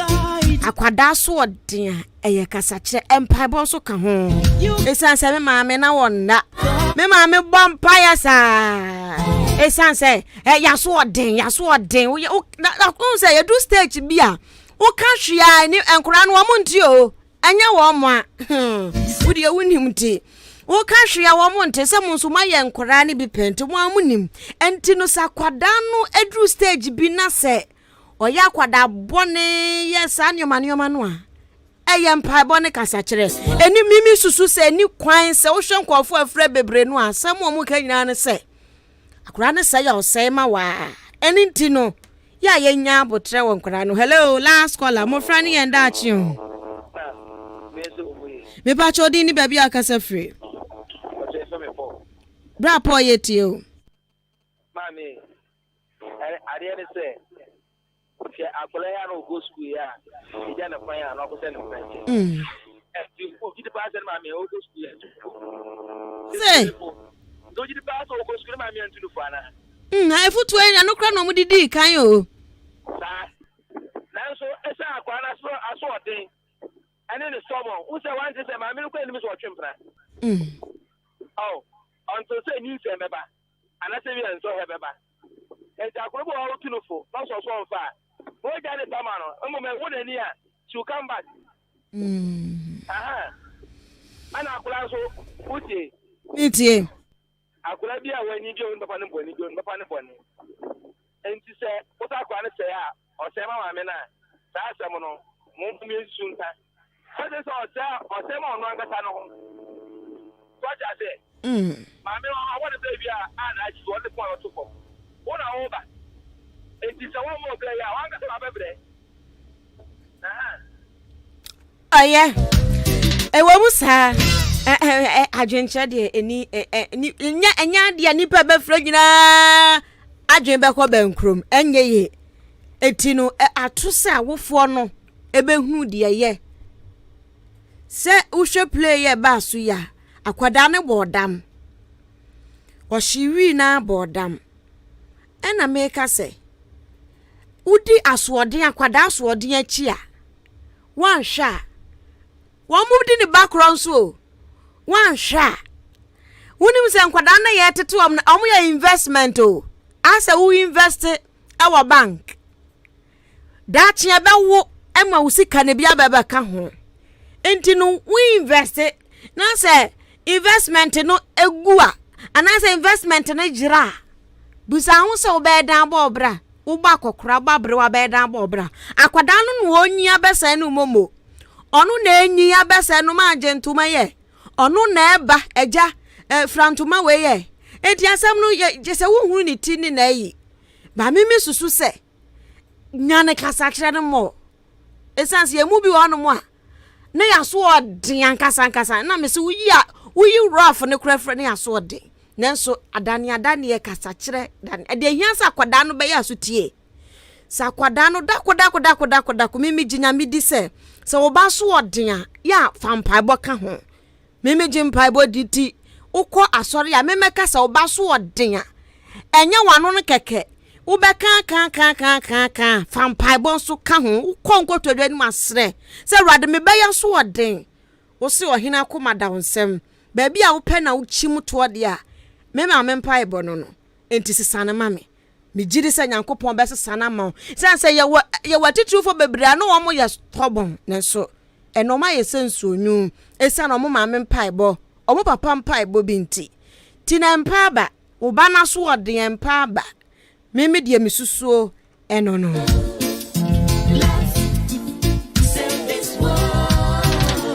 akwada so odin eye kasa kire empaibo so ka ho esan se me maame na wonna me maame bompa ya sa esan se ya so odin wo se ye do stage bia wo ka hwea ni enkura no wo nti o anya wo mo a wo de wonim ti wo ka hwea wo mo nti se mo so ma ye enkura ne bi penti mo amunim enti no sakwada no edru stage bi na se oya kwada bone yes anyoma no a eyem pa bone kasa kire eni mimi susu se ni kwan se wo hwe nkofo afre bebre no a sam omu ka nyina ne se akura ne se ya o se ma wa eni ntino ya yenya botre won kura no. Hello last caller Mmofra ne yenda achi o me ba chodi ni baby akasa free bra po yeti o mami ari ne se akwala ya no go school ya ija na fa ya no ko se no french ti ko kiti pa se ma me o go school ya say do kiti pa so go school ma me antu no fa na e futu en no kra no mu didi kan o sa na so esa akwala so aso odin ene ne somo u se wan se ma me ko eni mi so twempra oh until say ni se meba ana se bi en so he beba e ta ko bo o tunufo na so so nfa o ja ne tamano mo me wo ni a to come back ana akula so uti nitie akula bi a wani jo papa ne boni enti se o ta akwa ne se a o se ma me na sa asem no mo mi sunta o se ma ono angasa no ho so ja se ma me o wa ne baby a na achi o de point to come ona over enti se wo mo play ya wanga se abebre yeah wo musa adwenche de eni enya de nipa be fra nyina adwen be ko bankrom enye ye eti no atose awofo no ebe hu de ye se uhwe play ye ba so ya akwada ne bodam o shiwi na bodam ena meka se udi aswodin akwada aswodin achi a one shot. One moved in the background so. One shot. When you say Quadana yet to investment oh. As a who invested our bank. That's ya ba Emma will see Canabia Baba Cahu. Ain't no we invested. Now say investment no egua. And I say investment in a jira. Busa so bad down bobra. Ubako crabba brewa bed down bobra. Aquadano no nya besa no momo. Onu na enyi ya besa no ma gentuma ye. Onu na eba eja frantuma we ye. Enti asam no ye je se wo hunu ni ti ni na yi. Ba mimi susu se. Nyane kasakre no mo. Esanse ye mu bi wo no mo a. Na ya so odin kasa na me se uyi rough ne krefre ne ya so odin. Nenso adani ye kasakre dan. E de hiansa akwada no be ya so tie. Sa akwada no dako mimi jinya mi di se wo ba so odin a ya fampa bo ka ho. Mimi jimpa bo diti. Uko asori ya memeka sa wo ba so odin a. Enye wano no keke. Ubeka kan fampai bon so ka ho ukọ nkotodwa ni masre se rade me be ya so odin wo se ohina akoma da nsem ba bia wo pe na wo chim to de a me ma mempai bo no enti sisane ma me gidi se nyankopon be sisana ma se ye watitu fo bebra no wo mo ye stubborn nenso enoma ye senso nyu esa no mo ma mempai bo o mo papa mpai bo binti tina mpa ba wo ba na so odin mpa ba Mimi dia misusuo enono.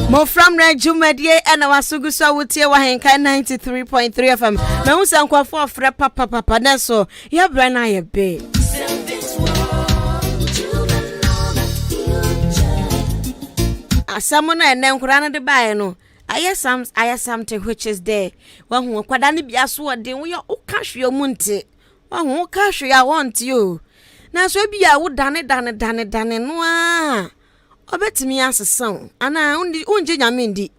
Mmofra Mmere Jumedie ena wasuguso wutie wa Ahenkan 93.3 FM. Me husa nkwafo ofre papa neso ye bra na ye be. Asamu na ene nkura no de bae no. Aye something which is there. Wa hu kwada ne bia so odin wo ye okahwe omunte. Who cash I want you. Now so be I would done no ah. O bet me as a song. And I only unjinya mindi.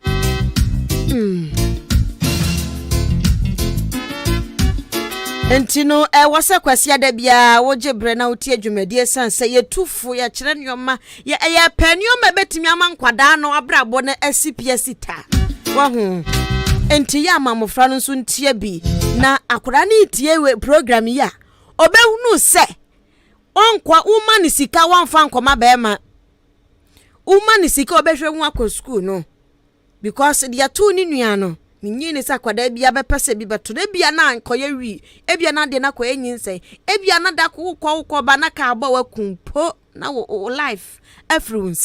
Entino was a kwasia de bia woje brena utie dwumedie san say ye tufu ya kire nyoma ye penyo ma betimi ama nkwada no abrabo na SCPS ta. Wa hu. Enti ya Mmofra no nso ntie bi na akura ni tie we program ya obehunu se onkwa uma ni sika wonfa nkoma be ma uma ni sika obehwe hu akọ school no because dia tu ni nua no ninyi ni sakwada bia be pese bi beto na bia na nkoye wi ebia na de na ko enyin se ebia na da ko ba na ka agba wakumpo na wo life everyone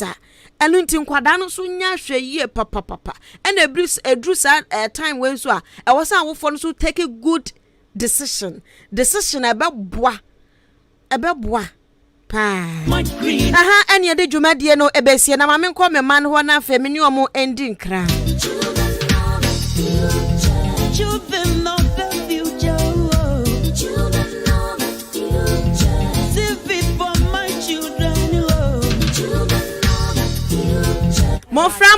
Elunti nkwada no so nya hwe yie papa and edru time when so a was an wofo no so take a good decision ebeboa pa aha anya de dwumadie no ebesie na mame nkọ me man ho na afa me ni omo ending kra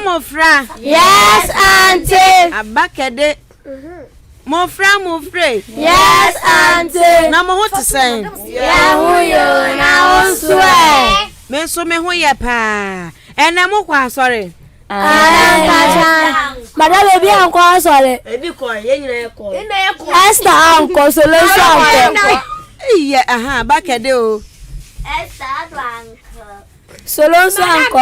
Mmofra. Yes, auntie. Abakede. Mmofra. Yes, auntie. Na mo to say. Ya huyo na oswe. Me so me ho ye pa. Ena mo kwa sorry. Madam ebi anko sorry. Ebi ko ye nyina ko. Esther anko solution anko. Iya aha bakede o. Esther anko. Solution anko.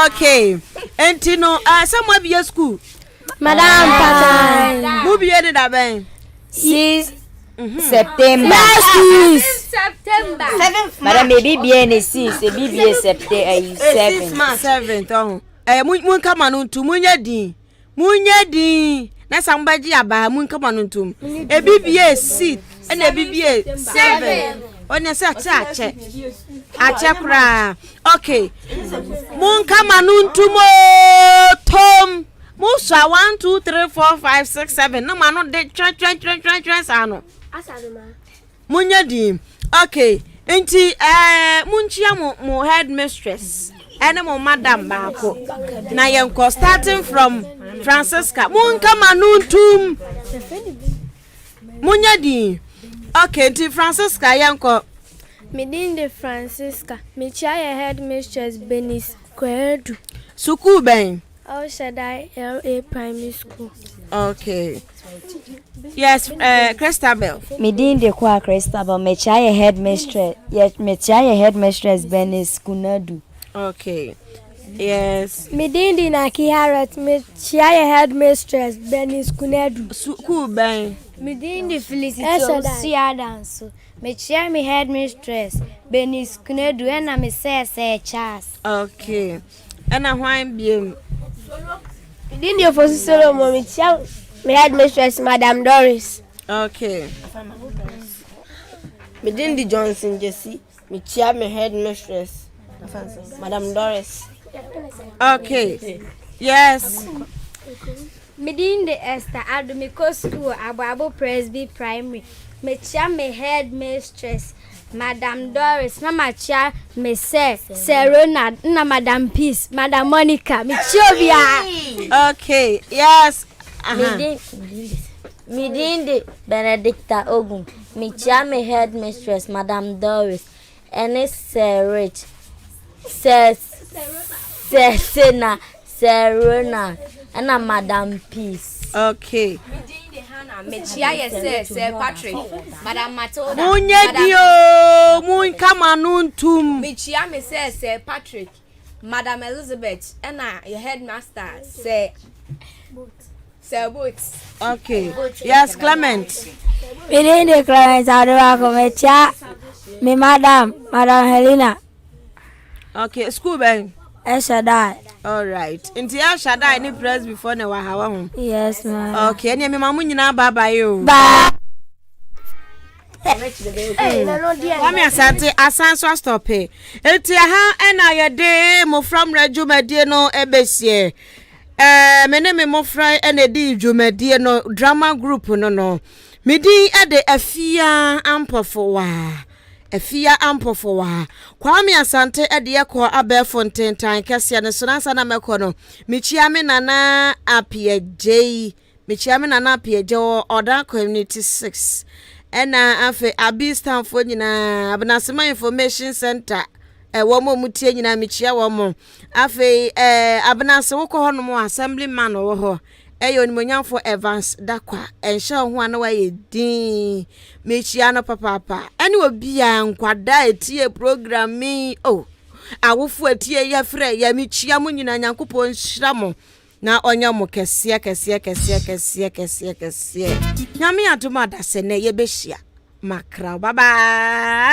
Okay. Entino some be school. Madam Pata. Who be the da ben? 6 September. September. 7th. Madam maybe bien 6, maybe September 7. 7th. Mun kama no ntu munya din. Na sambaji aba mun kama no ntu. Ebibie 6 and ebibie 7. Onya se ache kra. Okay. Mun kama no ntu mo tom. Musa 1 2 3 4 5 6 7. No man no de tran ano. Munya din. Okay. Enti munchia mo headmistress. Ene mo madam baako. Na yenko starting from Francisca. Mun kama nuntum. Munya din. Okay, enti Francisca yenko. Midinde Francisca, Michaya headmistress Benis Kwedu. Suku ben. How should I LA Primary School? Okay. Yes, Christabel. Midinde kwa Christabel, Michaya headmistress. Yes, Michaya headmistress Benis Kunadu. Okay. Yes. Midindi Naki Harriet, Michaya headmistress Benis Kunadu. Suku ben. Midindi Felicity Siadanso. Mechia me headmistress Benis Kunedu and me say Charles. Okay. And a wine beam. Midindi of Solomon, Mechia me headmistress Madame Doris. Okay. Midindi Johnson Jesse, Michia me headmistress Madame Doris. Okay. Yes. Midinde Esther Adomiko School, Ababo Presby Primary. Mechia me headmistress Madame Doris, Mama Chia, me say Serena, na Madame Peace, Madame Monica, Michobia. Okay, yes. Midinde Benedicta Ogun, Michia me headmistress Madame Doris, and it's Sir Rich, Sena, Serena, and a Madame Peace. Okay. Mechia yes Sir Patrick, Madame Matilda. Munyedio, mun kamanuntum. Mechia me say Sir Patrick, Madame Elizabeth, and your headmaster say Sir Boots. Okay. Yes, Clement. Midinde Clement Adorako, Mechia, me Madame Helena. Okay, school bang. Shaddai. All right. Inti ya Shaddai ni press before na wahawa ho. Yes, ma'am. Okay, eni me mamu nyina baba yo. Ba. Wami asante asanso stop e. Enti ha ena yede Mmofra Mmere dwumadie no ebesie. Me Mmofra ena di dwumadie no drama group no. Midi ede Afia Ampofowaaa. Afia Ampofowaaa. Kwame asante ede yakọ Abefonten tan kese ne so nansa na mekọ no. Michia me nana apiejei. Michia me nana apieje Oda Community 6. Ena afe abi Stanford nyina Abnasema Information Center. Womo mutie nyina michia womo. Afe Abnase wokọ ho no assemblyman wo ho. Eyo nimonyamfo Evans Dakwa ensha ho ana waye din mechia no papa ene obi a nkwada etie programming awofo etie ya frɛ ya mechia mo nyina nyankopɔ nhyira mo na onya mo kɛse nyame adoma da se ne ye behia makra bye bye.